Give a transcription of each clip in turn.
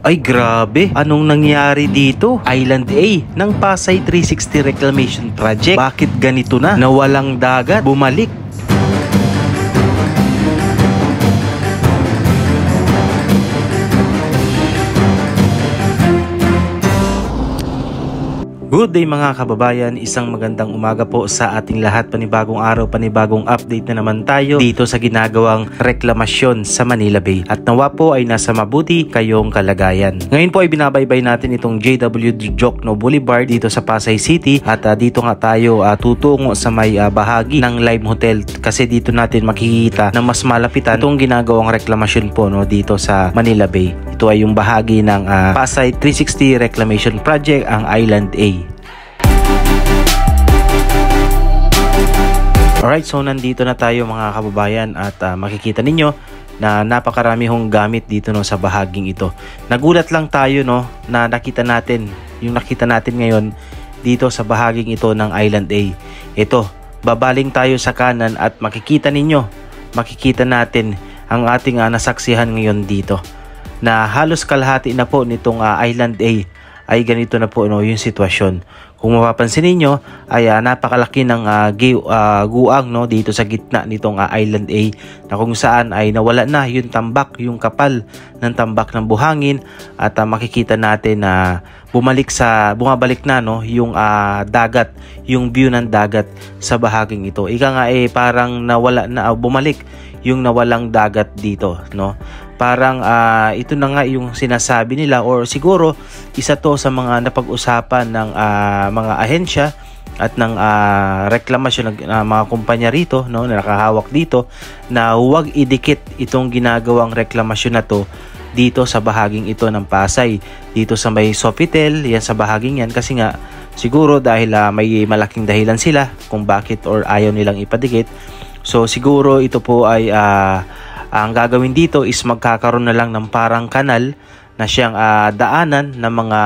Ay grabe, anong nangyari dito? Island A ng Pasay 360 Reclamation Project. Bakit ganito na? Nawalang dagat, bumalik. Good day mga kababayan, isang magandang umaga po sa ating lahat. Panibagong araw, panibagong update na naman tayo dito sa ginagawang reklamasyon sa Manila Bay. At nawa po ay nasa mabuti kayong kalagayan. Ngayon po ay binabaybay natin itong JW Diokno Boulevard dito sa Pasay City. At dito nga tayo tutungo sa may bahagi ng Lime Hotel. Kasi dito natin makikita na mas malapitan itong ginagawang reklamasyon po dito sa Manila Bay. Ito ay yung bahagi ng Pasay 360 Reclamation Project, ang Island A. Alright, so nandito na tayo mga kababayan at makikita ninyo na napakarami hong gamit dito sa bahaging ito. Nagulat lang tayo na nakita natin ngayon dito sa bahaging ito ng Island A. Ito, babaling tayo sa kanan at makikita natin ang ating nasaksihan ngayon dito. Na halos kalahati na po nitong Island A ay ganito na po yung sitwasyon. Kung mapapansin ninyo ay napakalaki ng guang dito sa gitna nitong Island A, na kung saan ay nawala na yung tambak, yung kapal ng tambak ng buhangin, at makikita natin na bumabalik na yung dagat, yung view ng dagat sa bahaging ito. Ika nga parang nawala na, bumalik yung nawalang dagat dito, Parang ito na nga yung sinasabi nila, or siguro isa to sa mga napag-usapan ng mga ahensya at ng reklamasyon ng mga kumpanya rito, na nakahawak dito, na huwag idikit itong ginagawang reklamasyon na to dito sa bahaging ito ng Pasay, dito sa may Sofitel, yan sa bahaging yan, kasi nga siguro dahil may malaking dahilan sila kung bakit or ayaw nilang ipadikit. So siguro ito po ay ang gagawin dito is magkakaroon na lang ng parang kanal na siyang daanan ng mga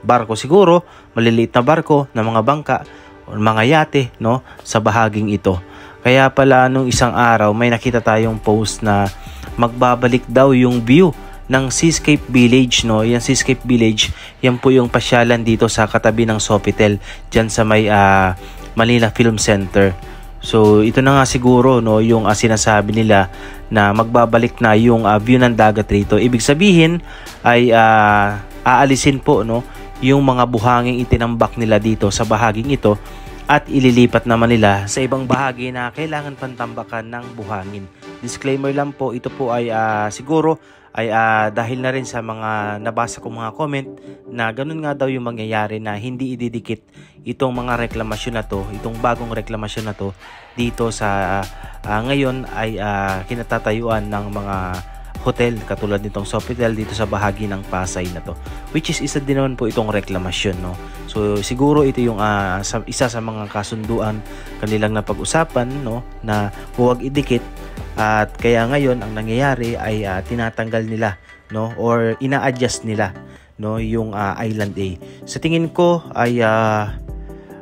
barko, siguro maliliit na barko, na mga bangka o mga yate sa bahaging ito. Kaya pala nung isang araw may nakita tayong post na magbabalik daw yung view ng Seascape Village, Yan Seascape Village, yan po yung pasyalan dito sa katabi ng Sofitel, dyan sa may Manila Film Center. So ito na nga siguro yung sinasabi nila na magbabalik na yung view ng dagat rito. Ibig sabihin ay aalisin po yung mga buhanging itinambak nila dito sa bahaging ito at ililipat naman nila sa ibang bahagi na kailangan pantambakan ng buhangin. Disclaimer lang po, ito po ay siguro ay dahil na rin sa mga nabasa kong mga comment na ganun nga daw yung mangyayari, na hindi ididikit itong mga reklamasyon na to, itong bagong reklamasyon na to dito sa ngayon ay kinatatayuan ng mga hotel katulad nitong Sofitel dito sa bahagi ng Pasay na to, which is isa din naman po itong reklamasyon, So siguro ito yung isa sa mga kasunduan kanilang napag-usapan, na huwag idikit. At kaya ngayon ang nangyayari ay tinatanggal nila, or ina-adjust nila, yung Island A. Sa tingin ko ay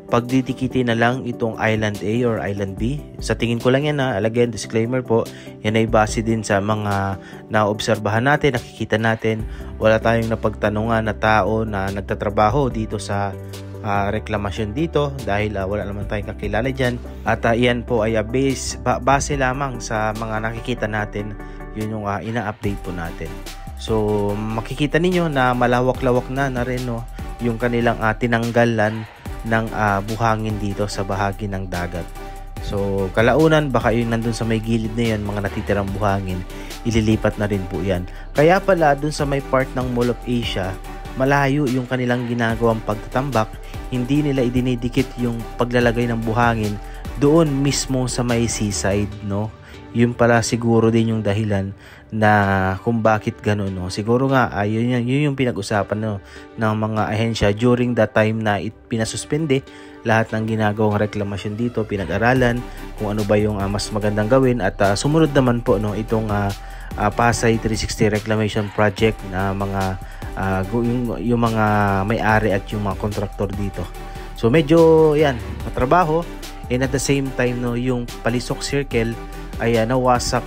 pagdidikitin na lang itong Island A or Island B. Sa tingin ko lang yan, again disclaimer po, yan ay base din sa mga naobserbahan natin, nakikita natin. Wala tayong napagtanungan na tao na nagtatrabaho dito sa reklamasyon dito, dahil wala naman tayong kakilala dyan. At iyan po ay base lamang sa mga nakikita natin, yun yung ina-update po natin. So makikita ninyo na malawak-lawak na rin yung kanilang tinanggalan ng buhangin dito sa bahagi ng dagat. So kalaunan baka yung nandun sa may gilid na yan, mga natitirang buhangin, ililipat na rin po yan. Kaya pala dun sa may part ng Mall of Asia, malayo yung kanilang ginagawang pagtatambak, hindi nila idinidikit yung paglalagay ng buhangin doon mismo sa may seaside, Yun pala siguro din yung dahilan na kung bakit gano'n, Siguro nga yun yung pinag-usapan ng mga ahensya during that time na pinasuspende lahat ng ginagawang reklamasyon dito, pinag-aralan kung ano ba yung mas magandang gawin. At sumunod naman po itong Pasay 360 Reclamation Project na mga yung mga may-ari at yung mga kontraktor dito. So medyo yan, matrabaho, and at the same time yung Palisok Circle ay nawasak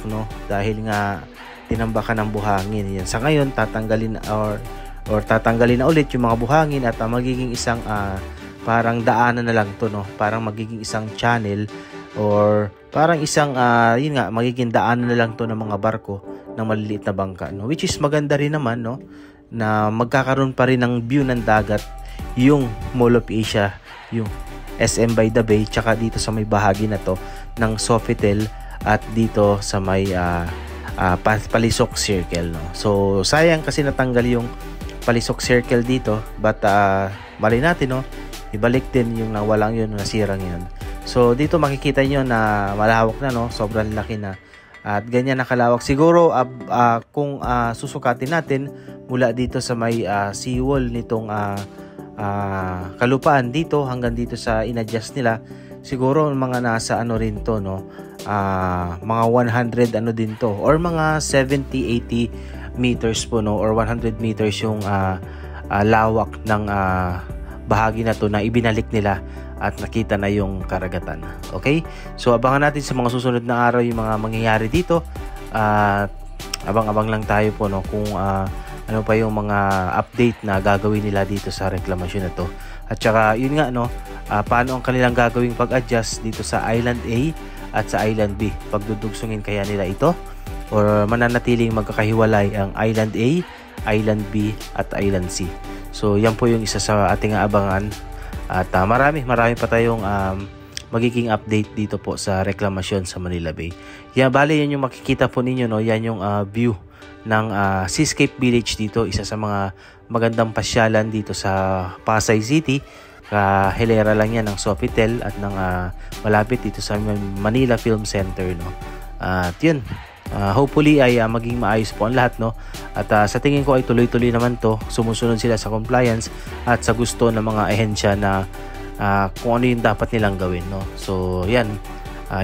dahil nga tinambakan ng buhangin. Yan. Sa ngayon tatanggalin or or tatanggalin na ulit yung mga buhangin at magiging isang parang daanan na lang to, no? Parang magiging isang channel or parang isang yun nga, magiging daanan na lang to ng mga barko ng maliliit na bangka, no? Which is maganda rin naman, no, na magkakaroon pa rin ng view ng dagat yung Mall of Asia, yung SM by the Bay, tsaka dito sa may bahagi na to ng Sofitel at dito sa may Palisok Circle, no? So sayang kasi natanggal yung Palisok Circle dito, but mali natin, no, ibalik din yung nawalang yun, nasirang yun. So dito makikita nyo na malawak na, no, sobrang laki na at ganyan nakalawak. Siguro kung susukatin natin mula dito sa may seawall nitong kalupaan dito hanggang dito sa inadjust nila, siguro mga nasa ano rin to, no, mga 100 ano din to, or mga 70-80 meters po, no, or 100 meters yung lawak ng bahagi na to na ibinalik nila at nakita na yung karagatan. Okay? So abangan natin sa mga susunod na araw yung mga mangyayari dito. Abang-abang lang tayo po, no, kung ano pa yung mga update na gagawin nila dito sa reklamasyon na to. At saka yun nga, no, paano ang kanilang gagawing pag-adjust dito sa Island A at sa Island B. Pagdudugsungin kaya nila ito or mananatiling magkakahiwalay ang Island A, Island B at Island C. So yan po yung isa sa ating abangan. At marami pa tayong magiging update dito po sa reklamasyon sa Manila Bay. Yan, bali yan yung makikita po ninyo, no, yan yung view ng Seascape Village dito, isa sa mga magandang pasyalan dito sa Pasay City. Hilera lang yan ng Sofitel at ng malapit dito sa Manila Film Center, no. At yun, hopefully ay maging maayos po ang lahat, no. At sa tingin ko ay tuloy-tuloy naman to, sumusunod sila sa compliance at sa gusto ng mga ahensya na kung ano yung dapat nilang gawin, no. So yan,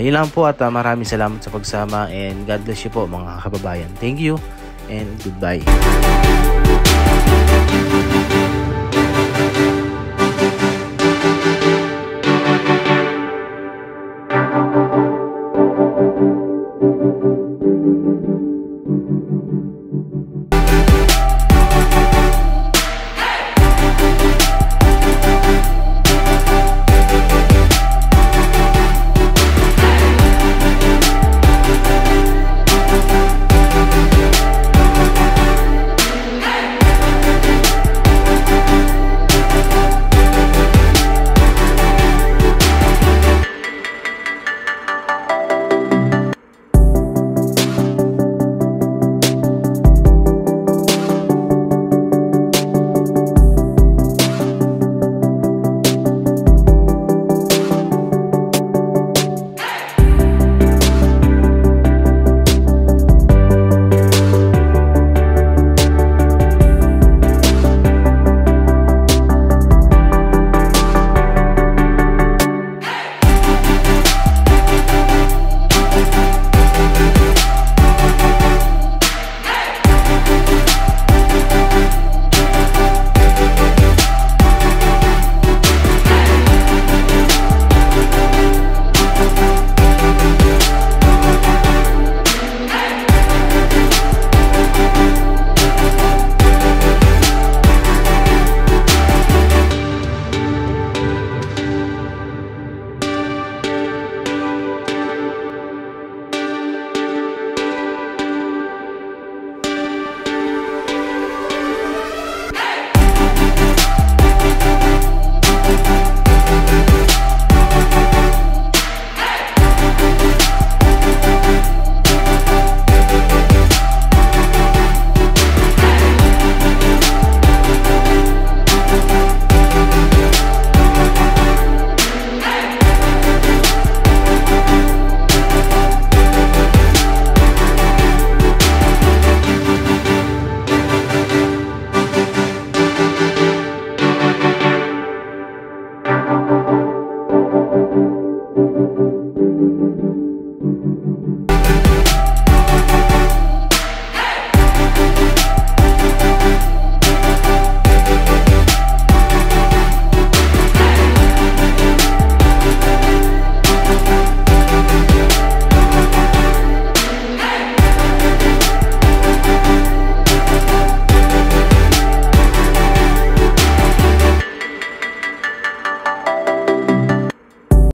yun lang po at maraming salamat sa pagsama and God bless you po mga kababayan. Thank you and goodbye.